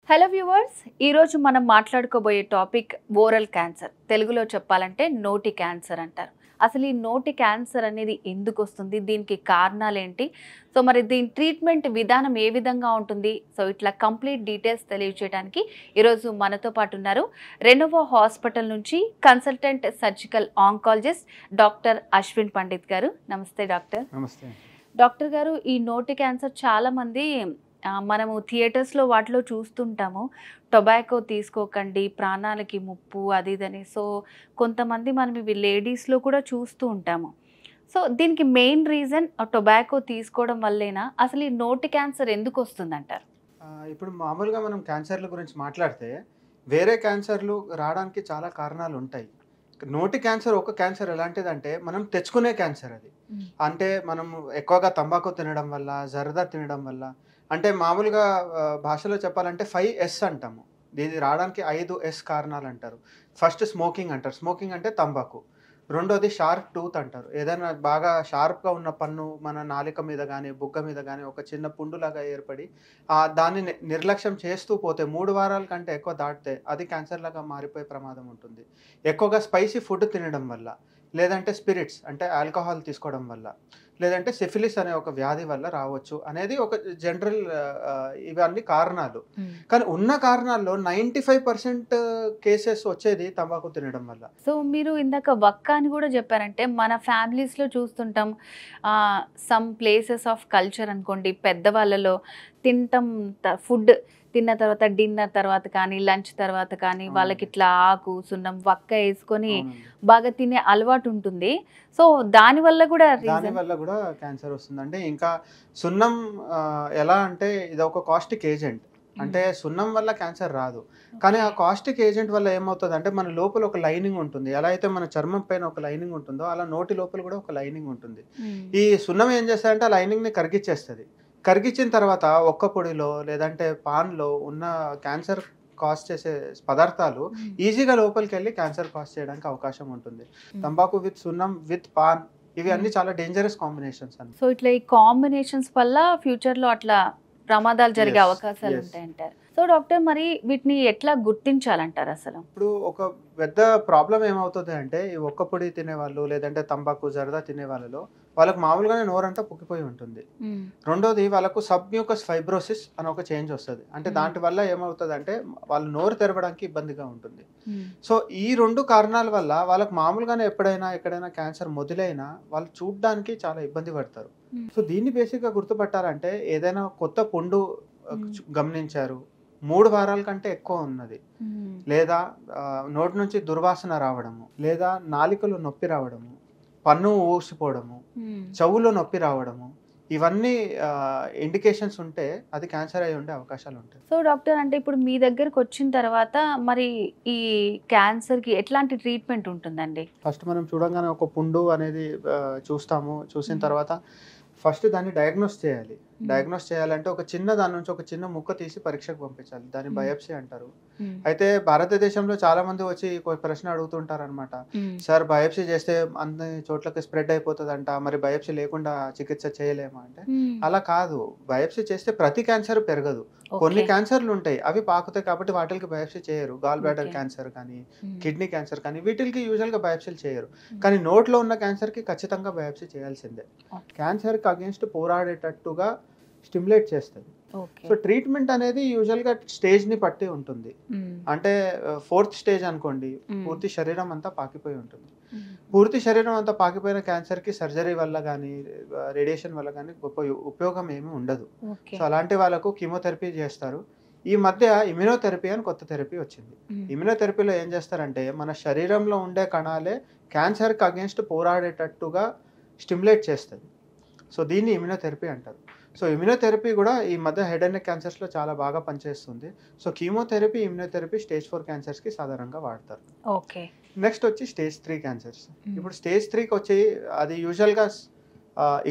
Hello viewers, ఈరోజు మనం మాట్లాడుకోబోయే topic oral cancer. తెలుగులో చెప్పాలంటే నోటి క్యాన్సర్ అంటారు. అసలు ఈ నోటి క్యాన్సర్ అనేది ఎందుకు వస్తుంది, దీనికి కారణాలు ఏంటి, సో మరి దీని ట్రీట్మెంట్ విధానం ఏ విధంగా ఉంటుంది, సో ఇట్లా కంప్లీట్ డీటెయిల్స్ తెలియజేయడానికి ఈరోజు మనతో పాటు ఉన్నారు రెనోవా హాస్పిటల్ నుంచి consultant surgical oncologist doctor Ashwin Pandit గారు. నమస్తే డాక్టర్. నమస్తే డాక్టర్ గారు, ఈ నోటి క్యాన్సర్ చాలామంది మనము థియేటర్స్లో వాటిలో చూస్తుంటాము, టొబాకో తీసుకోకండి ప్రాణాలకి ముప్పు అది ఇదని. సో కొంతమంది మనం ఇవి లేడీస్లో కూడా చూస్తూ ఉంటాము. సో దీనికి మెయిన్ రీజన్ టొబాకో తీసుకోవడం వల్లేనా? అసలు ఈ నోటి క్యాన్సర్ ఎందుకు వస్తుందంటారు? ఇప్పుడు మామూలుగా మనం క్యాన్సర్ల గురించి మాట్లాడితే వేరే క్యాన్సర్లు రావడానికి చాలా కారణాలు ఉంటాయి. నోటి క్యాన్సర్ ఒక క్యాన్సర్ ఎలాంటిదంటే మనం తెచ్చుకునే క్యాన్సర్ అది. అంటే మనం ఎక్కువగా తంబాకు తినడం వల్ల, జర్దా తినడం వల్ల, అంటే మామూలుగా భాషలో చెప్పాలంటే 5S అంటాము. దీన్ని రావడానికి 5S కారణాలు అంటారు. ఫస్ట్ స్మోకింగ్ అంటారు. స్మోకింగ్ అంటే తంబాకు. రెండోది షార్ప్ టూత్ అంటారు. ఏదైనా బాగా షార్ప్గా ఉన్న పన్ను మన నాలిక మీద కానీ బుగ్గ మీద కానీ ఒక చిన్న పుండులాగా ఏర్పడి దాన్ని నిర్లక్ష్యం చేస్తూ పోతే 3 వారాల కంటే ఎక్కువ దాటితే అది క్యాన్సర్ లాగా మారిపోయే ప్రమాదం ఉంటుంది. ఎక్కువగా స్పైసీ ఫుడ్ తినడం వల్ల, లేదంటే స్పిరిట్స్ అంటే ఆల్కహాల్ తీసుకోవడం వల్ల, లేదంటే సిఫిలిస్ అనే ఒక వ్యాధి వల్ల రావచ్చు అనేది ఒక జనరల్ ఇవన్నీ కారణాలు. కానీ ఉన్న కారణాల్లో 95% కేసెస్ వచ్చేది తంబాకు తినడం వల్ల. సో మీరు ఇందాక వక్క అని కూడా చెప్పారంటే, మన ఫ్యామిలీస్లో చూస్తుంటాం, సమ్ ప్లేసెస్ ఆఫ్ కల్చర్ అనుకోండి, పెద్దవాళ్ళలో తింటాం ఫుడ్ తిన్న తర్వాత, డిన్నర్ తర్వాత కానీ లంచ్ తర్వాత కానీ వాళ్ళకి ఇట్లా ఆకు సున్నం వక్క వేసుకొని బాగా తినే అలవాటు ఉంటుంది. సో దానివల్ల కూడా క్యాన్సర్ వస్తుంది. అంటే ఇంకా సున్నం ఎలా అంటే ఇది ఒక కాస్టిక్ ఏజెంట్. అంటే సున్నం వల్ల క్యాన్సర్ రాదు, కానీ ఆ కాస్టిక్ ఏజెంట్ వల్ల ఏమవుతుంది అంటే మన లోపల ఒక లైనింగ్ ఉంటుంది. ఎలా అయితే మన చర్మం పైన ఒక లైనింగ్ ఉంటుందో అలా నోటి లోపల కూడా ఒక లైనింగ్ ఉంటుంది. ఈ సున్నం ఏం చేస్తారంటే ఆ లైనింగ్ని కరిగిచ్చేస్తుంది. కరిగించిన తర్వాత ఒక్క పొడిలో లేదంటే పాన్లో ఉన్న క్యాన్సర్ కాజ్ చేసే పదార్థాలు ఈజీగా లోపలికి వెళ్ళి క్యాన్సర్ కాజ్ చేయడానికి అవకాశం ఉంటుంది. తంబాకు విత్ సున్నం విత్ పాన్ ఇవి అన్ని చాలా డేంజరస్ కాంబినేషన్స్ అని. సో ఇట్లా ఈ కాంబినేషన్స్ వల్ల ఫ్యూచర్లో అట్లా ప్రమాదాలు జరిగే అవకాశాలు ఉంటాయంటారు. సో డాక్టర్, మరి వీటిని ఎట్లా గుర్తించాలంటారు? అసలు ఇప్పుడు ఒక పెద్ద ప్రాబ్లం ఏమవుతుంది అంటే ఈ ఒక్క పొడి తినేవాళ్ళు లేదంటే తంబాకు జర్దా తినే వాళ్ళలో వాళ్ళకు మామూలుగానే నోరంతా పుక్కిపోయి ఉంటుంది. రెండోది వాళ్ళకు సబ్మ్యూకస్ ఫైబ్రోసిస్ అని ఒక చేంజ్ వస్తుంది. అంటే దాంట్ వల్ల ఏమవుతుంది అంటే వాళ్ళు నోరు తెరవడానికి ఇబ్బందిగా ఉంటుంది. సో ఈ 2 కారణాల వల్ల వాళ్ళకు మామూలుగానే ఎక్కడైనా క్యాన్సర్ మొదలైనా వాళ్ళు చూడడానికి చాలా ఇబ్బంది పడతారు. సో దీన్ని బేసిక్గా గుర్తుపట్టాలంటే ఏదైనా కొత్త పుండు గమనించారు, 3 వారాల కంటే ఎక్కువ ఉన్నది, లేదా నోటి నుంచి దుర్వాసన రావడము, లేదా నాలికలో నొప్పి రావడము, పన్ను ఊసిపోవడము, చెవులో నొప్పి రావడము, ఇవన్నీ ఇండికేషన్స్ ఉంటే అది క్యాన్సర్ అయి ఉండే అవకాశాలు ఉంటాయి. సో డాక్టర్, అంటే ఇప్పుడు మీ దగ్గరకు వచ్చిన తర్వాత మరి ఈ క్యాన్సర్కి ఎట్లాంటి ట్రీట్మెంట్ ఉంటుందండి? ఫస్ట్ మనం చూడంగానే ఒక పుండు అనేది చూసిన తర్వాత ఫస్ట్ దాన్ని డయాగ్నోస్ చేయాలి. డయాగ్నోస్ చేయాలంటే దాని నుంచి ఒక చిన్న ముక్క తీసి పరీక్షకు పంపించాలి. దాన్ని బయాప్సీ అంటారు. అయితే భారతదేశంలో చాలా మంది వచ్చి ప్రశ్న అడుగుతుంటారు అనమాట, సార్ బయాప్సీ చేస్తే అన్ని చోట్లకి స్ప్రెడ్ అయిపోతుందంట, మరి బయాప్సీ లేకుండా చికిత్స చేయలేమా అంటే అలా కాదు. బయాప్సీ చేస్తే ప్రతి క్యాన్సర్ పెరగదు. కొన్ని క్యాన్సర్లు ఉంటాయి అవి పాకుతాయి కాబట్టి వాటికి బయాప్సీ చేయరు. గాల్ బ్లాడర్ క్యాన్సర్ కానీ కిడ్నీ క్యాన్సర్ కానీ వీటికి యూజువల్గా బయాప్సీలు చేయరు. కానీ నోట్లో ఉన్న క్యాన్సర్కి ఖచ్చితంగా బయాప్సీ చేయాల్సిందే. క్యాన్సర్కి అగేన్స్ట్ పోరాడేటట్టుగా స్టిమ్యులేట్ చేస్తుంది. సో ట్రీట్మెంట్ అనేది యూజువల్గా స్టేజ్ని పట్టి ఉంటుంది. అంటే 4th స్టేజ్ అనుకోండి, పూర్తి శరీరం అంతా పాకిపోయి ఉంటుంది. పూర్తి శరీరం అంతా పాకిపోయిన క్యాన్సర్కి సర్జరీ వల్ల కానీ రేడియేషన్ వల్ల కానీ గొప్ప ఉపయోగం ఏమీ ఉండదు. సో అలాంటి వాళ్ళకు కీమోథెరపీ చేస్తారు. ఈ మధ్య ఇమ్యునోథెరపీ అని కొత్త థెరపీ వచ్చింది. ఇమ్యునోథెరపీలో ఏం చేస్తారంటే మన శరీరంలో ఉండే కణాలే క్యాన్సర్కి అగేన్స్ట్ పోరాడేటట్టుగా స్టిమ్యులేట్ చేస్తుంది. సో దీన్ని ఇమ్యునోథెరపీ అంటారు. సో ఇమ్యునోథెరపీ కూడా ఈ మధ్య హెడ్ అండ్ నెక్ క్యాన్సర్స్లో చాలా బాగా పనిచేస్తుంది. సో కీమోథెరపీ, ఇమ్యునోథెరపీ స్టేజ్ 4 క్యాన్సర్స్కి సాధారణంగా వాడతారు. ఓకే. నెక్స్ట్ వచ్చి స్టేజ్ 3 క్యాన్సర్స్. ఇప్పుడు స్టేజ్ 3కి వచ్చి అది యూజువల్గా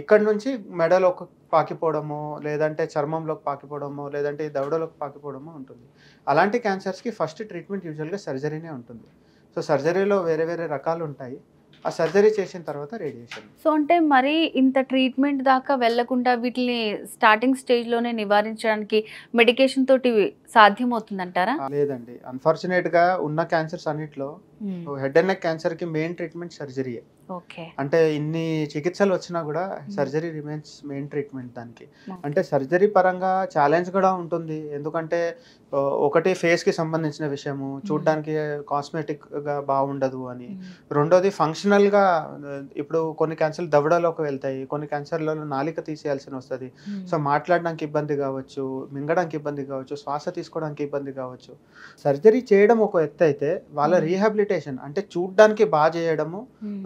ఇక్కడ నుంచి మెడలోకి పాకిపోవడమో, లేదంటే చర్మంలోకి పాకిపోవడమో, లేదంటే దవడలోకి పాకిపోవడమో ఉంటుంది. అలాంటి క్యాన్సర్స్కి ఫస్ట్ ట్రీట్మెంట్ యూజువల్గా సర్జరీనే ఉంటుంది. సో సర్జరీలో వేరే వేరే రకాలు ఉంటాయి. ఆ సర్జరీ చేసిన తర్వాత రేడియేషన్. సో అంటే మరి ఇంత ట్రీట్మెంట్ దాకా వెళ్లకుండా వీటిని స్టార్టింగ్ స్టేజ్‌లోనే నివారించడానికి మెడికేషన్ తోటి సాధ్యమవుతుందంటారా? లేదండి. అన్‌ఫార్చునేట్‌గా ఉన్న క్యాన్సర్స్ అన్నిట్లో హెడ్ అండ్ నెక్ క్యాన్సర్‌కి మెయిన్ ట్రీట్మెంట్ సర్జరీయే. ఓకే. అంటే ఇన్ని చికిత్సలు వచ్చినా కూడా సర్జరీ రిమైన్స్ మెయిన్ ట్రీట్మెంట్ దానికి. అంటే సర్జరీ పరంగా ఛాలెంజ్ కూడా ఉంటుంది. ఎందుకంటే ఒకటి ఫేస్‌కి సంబంధించిన విషయము, చూడ్డానికి కాస్మెటిక్‌గా బాగుండదు అని. రెండోది ఫంక్షనల్‌గా ఇప్పుడు కొన్ని క్యాన్సర్లు దవడలోకి వెళ్తాయి. కొన్ని క్యాన్సర్‌లలో నాలిక తీసేయాల్సి వస్తది. సో మాట్లాడడానికి ఇబ్బంది కావచ్చు, మింగడానికి ఇబ్బంది కావచ్చు, శ్వాస తీసుకోవడానికి ఇబ్బంది కావచ్చు. సర్జరీ చేయడం ఒక ఎత్తు అయితే వాళ్ళ రీహాబిలిటేషన్ అంటే చూడ్డానికి బాగా చేయడము,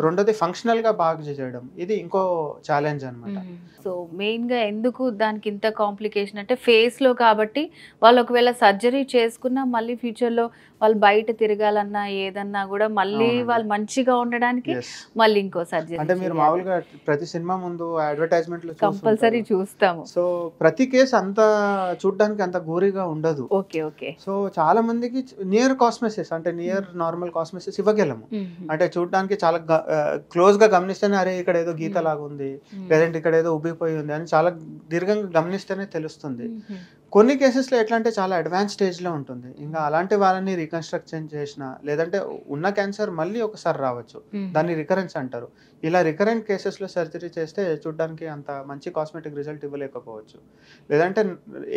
రెండోది ఫంక్షనల్‌గా బాగా చేయడం ఇది ఇంకో ఛాలెంజ్ అన్నమాట. సో మెయిన్‌గా ఎందుకు దానికి ఇంత కాంప్లికేషన్ అంటే ఫేస్‌లో కాబట్టి వాళ్ళు ఒకవేళ సర్జరీ చేసుకున్నా మళ్ళీ ఫ్యూచర్‌లో వాళ్ళు బయట తిరగాలన్నా ఏదన్నా కూడా మళ్ళీ వాళ్ళు మంచిగా ఉండడానికి మళ్ళీ ఇంకో సర్జరీ అంటే మీరు మామూలుగా ప్రతి సినిమా ముందు అడ్వర్టైజ్మెంట్‌లో కంపల్సరీ చూస్తాము. సో ప్రతి కేసు అంత చూడడానికి అంత గోరిగా ఉండదు. Okay okay. సో చాలా మందికి నియర్ కాస్మెసిస్ అంటే నియర్ నార్మల్ కాస్మెసిస్ ఇవ్వగలము. అంటే చూడడానికి చాలా క్లోజ్ గా గమనిస్తేనే అరే ఇక్కడ ఏదో గీత లాగా ఉంది, లేదంటే ఇక్కడ ఏదో ఉబ్బిపోయి ఉంది అని చాలా దీర్ఘంగా గమనిస్తేనే తెలుస్తుంది. కొన్ని కేసెస్లో ఎట్లా అంటే చాలా అడ్వాన్స్ స్టేజ్లో ఉంటుంది. ఇంకా అలాంటి వాళ్ళని రీకన్స్ట్రక్షన్ చేసిన లేదంటే ఉన్న క్యాన్సర్ మళ్ళీ ఒకసారి రావచ్చు, దాన్ని రికరెన్స్ అంటారు. ఇలా రికరెంట్ కేసెస్లో సర్జరీ చేస్తే చూడడానికి అంత మంచి కాస్మెటిక్ రిజల్ట్ ఇవ్వలేకపోవచ్చు. లేదంటే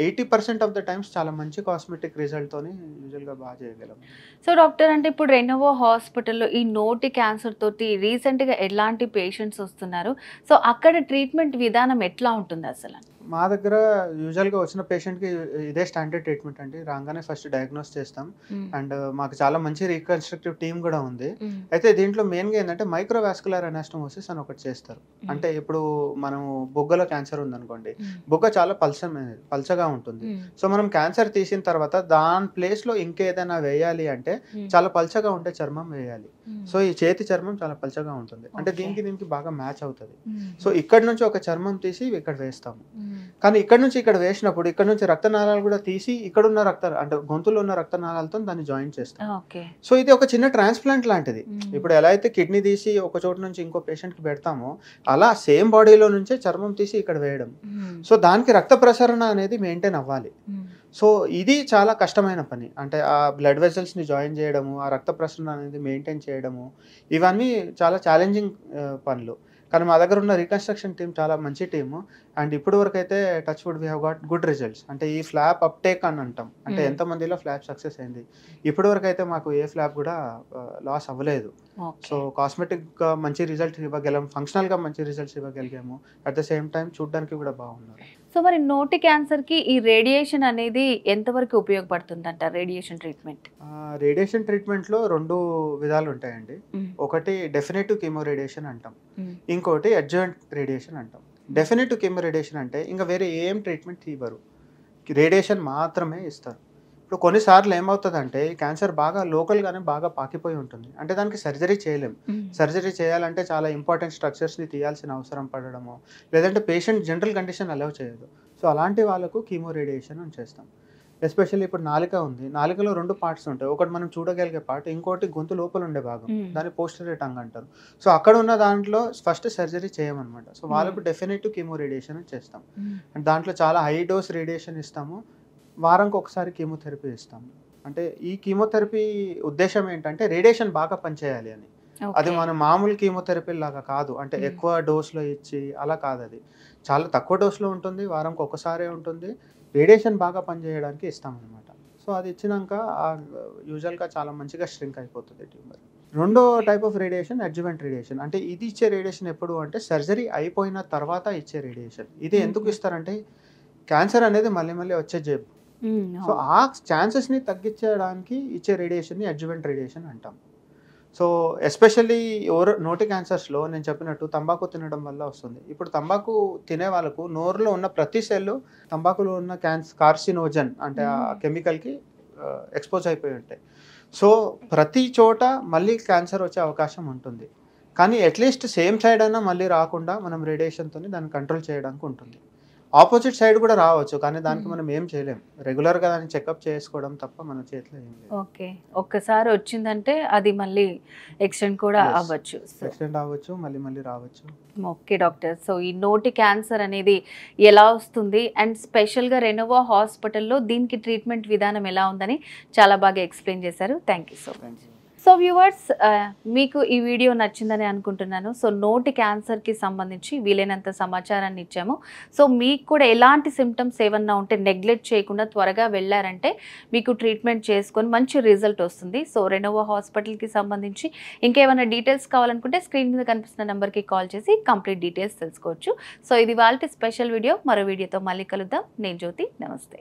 80% ఆఫ్ ద టైమ్స్ చాలా మంచి కాస్మెటిక్ రిజల్ట్తోని యూజువల్గా బాగా చేయగలం. సో డాక్టర్ అంటే ఇప్పుడు రెనోవో హాస్పిటల్లో ఈ నోటి క్యాన్సర్ తోటి రీసెంట్గా ఎలాంటి పేషెంట్స్ వస్తున్నారు? సో అక్కడ ట్రీట్మెంట్ విధానం ఎట్లా ఉంటుంది అసలు? మా దగ్గర యూజువల్గా వచ్చిన పేషెంట్కి ఇదే స్టాండర్డ్ ట్రీట్మెంట్ అండి. రాగానే ఫస్ట్ డయాగ్నోస్ చేస్తాం అండ్ మాకు చాలా మంచి రీకన్స్ట్రక్టివ్ టీమ్ కూడా ఉంది. అయితే దీంట్లో మెయిన్గా ఏంటంటే మైక్రోవాస్కులర్ అనాస్టమోసిస్ అని ఒకటి చేస్తారు. అంటే ఇప్పుడు మనం బొగ్గలో క్యాన్సర్ ఉందనుకోండి, బొగ్గ చాలా పల్చగా ఉంటుంది. సో మనం క్యాన్సర్ తీసిన తర్వాత దాని ప్లేస్లో ఇంకేదైనా వేయాలి అంటే చాలా పల్చగా ఉంటే చర్మం వేయాలి. సో ఈ చేతి చర్మం చాలా పల్చగా ఉంటుంది, అంటే దీనికి బాగా మ్యాచ్ అవుతుంది. సో ఇక్కడ నుంచి ఒక చర్మం తీసి ఇక్కడ వేస్తాము. కానీ ఇక్కడ నుంచి ఇక్కడ వేసినప్పుడు ఇక్కడ నుంచి రక్తనాళాలు కూడా తీసి ఇక్కడ ఉన్న అంటే గొంతులో ఉన్న రక్తనాళాలతో దాన్ని జాయిన్ చేస్తాం. సో ఇది ఒక చిన్న ట్రాన్స్ప్లాంట్ లాంటిది. ఇప్పుడు ఎలా అయితే కిడ్నీ తీసి ఒక చోటు నుంచి ఇంకో పేషెంట్కి పెడతామో అలా సేమ్ బాడీలో నుంచే చర్మం తీసి ఇక్కడ వేయడం. సో దానికి రక్త ప్రసరణ అనేది మెయింటైన్ అవ్వాలి. సో ఇది చాలా కష్టమైన పని. అంటే ఆ బ్లడ్ వెజల్స్ని జాయిన్ చేయడము, ఆ రక్త ప్రసరణ అనేది మెయింటైన్ చేయడము, ఇవన్నీ చాలా ఛాలెంజింగ్ పనులు. కానీ మా దగ్గర ఉన్న రీకన్స్ట్రక్షన్ టీం చాలా మంచి టీము. అండ్ ఇప్పుడు వరకు అయితే touch wood we have got good results. అంటే ఈ ఫ్లాప్ అప్టేక్ అని అంటాం, అంటే ఎంతమందిలో ఫ్లాప్ సక్సెస్ అయింది. ఇప్పటి వరకు అయితే మాకు ఏ ఫ్లాప్ కూడా లాస్ అవ్వలేదు. సో కాస్మెటిక్గా మంచి రిజల్ట్ ఇవ్వగలం, ఫంక్షనల్గా మంచి రిజల్ట్స్ ఇవ్వగలిగాము, అట్ ద సేమ్ టైం చూడడానికి కూడా బాగున్నారు. సో మరి నోటి క్యాన్సర్కి ఈ రేడియేషన్ అనేది ఎంతవరకు ఉపయోగపడుతుంది అంటారు? రేడియేషన్ ట్రీట్మెంట్ రేడియేషన్ ట్రీట్మెంట్లో 2 విధాలు ఉంటాయండి. ఒకటి డెఫినేటివ్ కీమో రేడియేషన్ అంటాం, ఇంకోటి అడ్జువెంట్ రేడియేషన్ అంటాం. డెఫినేటివ్ కీమో రేడియేషన్ అంటే ఇంకా వేరే ఏం ట్రీట్మెంట్ ఇవ్వరు, రేడియేషన్ మాత్రమే ఇస్తారు. ఇప్పుడు కొన్నిసార్లు ఏమవుతుందంటే క్యాన్సర్ బాగా లోకల్గానే బాగా పాకిపోయి ఉంటుంది, అంటే దానికి సర్జరీ చేయలేం. సర్జరీ చేయాలంటే చాలా ఇంపార్టెంట్ స్ట్రక్చర్స్ని తీయాల్సిన అవసరం పడడము, లేదంటే పేషెంట్ జనరల్ కండిషన్ అలౌ చేయదు. సో అలాంటి వాళ్ళకు కీమో రేడియేషన్ అని చేస్తాం. ఎస్పెషల్లీ ఇప్పుడు నాలిక ఉంది, నాలికలో 2 పార్ట్స్ ఉంటాయి. ఒకటి మనం చూడగలిగే పార్ట్, ఇంకోటి గొంతు లోపల ఉండే భాగం, దాన్ని పోస్టీరియర్ టంగ్ అంటారు. సో అక్కడ ఉన్న దాంట్లో ఫస్ట్ సర్జరీ చేయమన్నమాట. సో వాళ్ళకు డెఫినెటివ్ కీమో రేడియేషన్ చేస్తాం. అండ్ దాంట్లో చాలా హై డోస్ రేడియేషన్ ఇస్తాము, వారంకి ఒకసారి కీమోథెరపీ ఇస్తాము. అంటే ఈ కీమోథెరపీ ఉద్దేశం ఏంటంటే రేడియేషన్ బాగా పనిచేయాలి అని. అది మన మామూలు కీమోథెరపీ లాగా కాదు, అంటే ఎక్కువ డోస్లో ఇచ్చి అలా కాదు. అది చాలా తక్కువ డోస్లో ఉంటుంది, వారంకి ఒకసారే ఉంటుంది, రేడియేషన్ బాగా పనిచేయడానికి ఇస్తామన్నమాట. సో అది ఇచ్చినాక యూజువల్గా చాలా మంచిగా స్ట్రింక్ అయిపోతుంది ట్యూమర్. రెండో type of radiation adjuvant radiation. అంటే ఇది ఇచ్చే రేడియేషన్ ఎప్పుడు అంటే సర్జరీ అయిపోయిన తర్వాత ఇచ్చే రేడియేషన్. ఇది ఎందుకు ఇస్తారంటే క్యాన్సర్ అనేది మళ్ళీ వచ్చే జబ్బు. సో ఆ ఛాన్సెస్ని తగ్గించడానికి ఇచ్చే రేడియేషన్ని అడ్జువెంట్ రేడియేషన్ అంటాం. సో ఎస్పెషల్లీ నోటి క్యాన్సర్స్లో నేను చెప్పినట్టు తంబాకు తినడం వల్ల వస్తుంది. ఇప్పుడు తంబాకు తినే వాళ్ళకు నోరులో ఉన్న ప్రతి సెల్లు తంబాకులో ఉన్న కార్సినోజన్ అంటే ఆ కెమికల్కి ఎక్స్పోజ్ అయిపోయి ఉంటాయి. సో ప్రతి చోట మళ్ళీ క్యాన్సర్ వచ్చే అవకాశం ఉంటుంది. కానీ అట్లీస్ట్ సేమ్ సైడ్ అయినా మళ్ళీ రాకుండా మనం రేడియేషన్తో దాన్ని కంట్రోల్ చేయడానికి ఉంటుంది. ఆపోజిట్ సైడ్ కూడా రావచ్చు, కానీ దానికి మనం ఏం చేయలేం. రెగ్యులర్గా దాన్ని చెకప్ చేసుకోవడం తప్ప మన చేతిలో ఏం లేదు. ఓకే. ఒక్కసారి వచ్చిందంటే అది మళ్ళీ ఎక్స్టెండ్ కూడా అవ్వచ్చు. ఎక్స్టెండ్ అవ్వచ్చు, మళ్ళీ మళ్ళీ రావచ్చు. Okay doctor. సో ఈ నోటి క్యాన్సర్ అనేది ఎలా వస్తుంది అండ్ స్పెషల్గా రెనోవా హాస్పిటల్లో దీనికి ట్రీట్మెంట్ విధానం ఎలా ఉందని చాలా బాగా ఎక్స్ప్లెయిన్ చేశారు. Thank you so much. So viewers, మీకు ఈ వీడియో నచ్చిందని అనుకుంటున్నాను. సో నోటి క్యాన్సర్కి సంబంధించి వీలైనంత సమాచారాన్ని ఇచ్చాము. సో మీకు కూడా ఎలాంటి సిమ్టమ్స్ ఏమన్నా ఉంటే నెగ్లెక్ట్ చేయకుండా త్వరగా వెళ్ళారంటే మీకు ట్రీట్మెంట్ చేసుకొని మంచి రిజల్ట్ వస్తుంది. సో రెనోవా హాస్పిటల్కి సంబంధించి ఇంకేమైనా డీటెయిల్స్ కావాలనుకుంటే స్క్రీన్ మీద కనిపిస్తున్న నెంబర్కి కాల్ చేసి కంప్లీట్ డీటెయిల్స్ తెలుసుకోవచ్చు. సో ఇది వాళ్ళ స్పెషల్ వీడియో. మరో వీడియోతో మళ్ళీ కలుద్దాం. నేను జ్యోతి. నమస్తే.